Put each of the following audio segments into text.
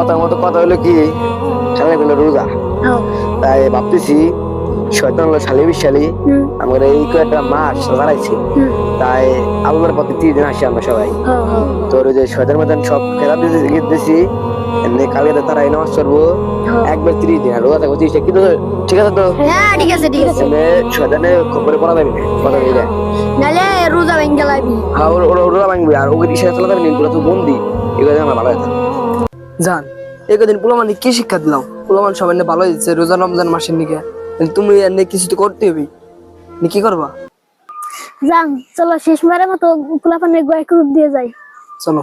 কথার মতো কথা হলো কি, সামনে গেল রোজা, তাই ভাবতেছি শয়তান হলো শালি বিশালি আমাদের এই কয়েকটা মাস দাঁড়াইছে, তাই আল্লাহর পথে 30 দিন আসি আমরা সবাই। তোর ওই যে শয়তান মতন সব খেলা দিতেছি, এমনি কালকে তারা এই নামাজ পড়বো একবার 30 দিন রোজা থাকবো 30টা, কিন্তু ঠিক আছে তো? হ্যাঁ ঠিক আছে ঠিক আছে। শয়তানের খবরে পড়া যাবে না, কথা বলি নালে রোজা ভেঙে লাইবি। হ্যাঁ ওরা ভাঙবে, আর ওকে ইশারা চালাতে পারবি তোরা তো বন্দি, এগুলো আমার ভালো কথা জান। একদিন পোলামানি কি শিক্ষা দিলাম, পোলামান সবাই ভালো হয়েছে রোজা রমজান মাসের নিকে, তুমি এনে কিছু তো করতে হবে, কি করবা? যান চলো শেষবারের মতো পোলাপানের গোয়া গ্রুপ দিয়ে যাই। চলো।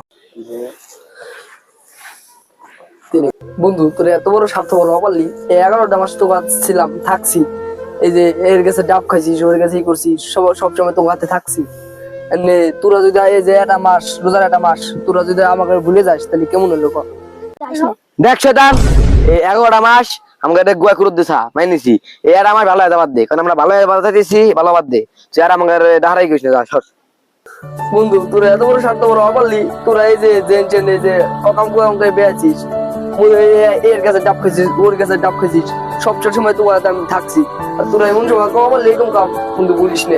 বন্ধু তোর এত বড় স্বার্থ বড় পারলি, এই 11টা মাস তো ছিলাম থাকছি, এই যে এর কাছে ডাব খাইছিস, ওর কাছে করছি, সবসময় তো হাতে থাকছি, এমনি তোরা যদি এই যে একটা মাস রোজার একটা মাস তোরা যদি আমাকে ভুলে যাস তাহলে কেমন হলো? দেখ শয়তান, এই 11টা মাস আমাকে একটা গোয়া করে দিছা মাইনিছি, এই আর আমার ভালো বাদ দে, কারণ আমরা ভালো বাতাইছি, ভালো বাদ দে, তুই আর আমাকে ডাহারাই করিস না, যা সর। বন্ধু তোরা এত বড় স্বার্থ বড় পারলি, তোরা এই যে এই যে অকাম কুয়াম করে বেয়াছিস, এর কাছে ডাব খাইছিস, ওর কাছে ডাব খাইছিস, সবচেয়ে সময় তোমার আমি থাকছি, আর তোরা এমন সময় কম পারলি এরকম কাম বন্ধু বলিস না।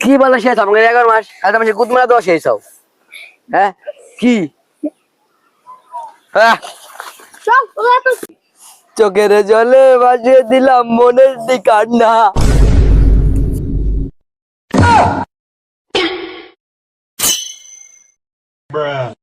কি বলে শেষ আমাকে 11 মাস একটা মাসে গুদ মারা দেওয়া শেষ হও, হ্যাঁ কি চোখের জলে ভাসিয়ে দিলাম মনের ঠিকানা। Bruh.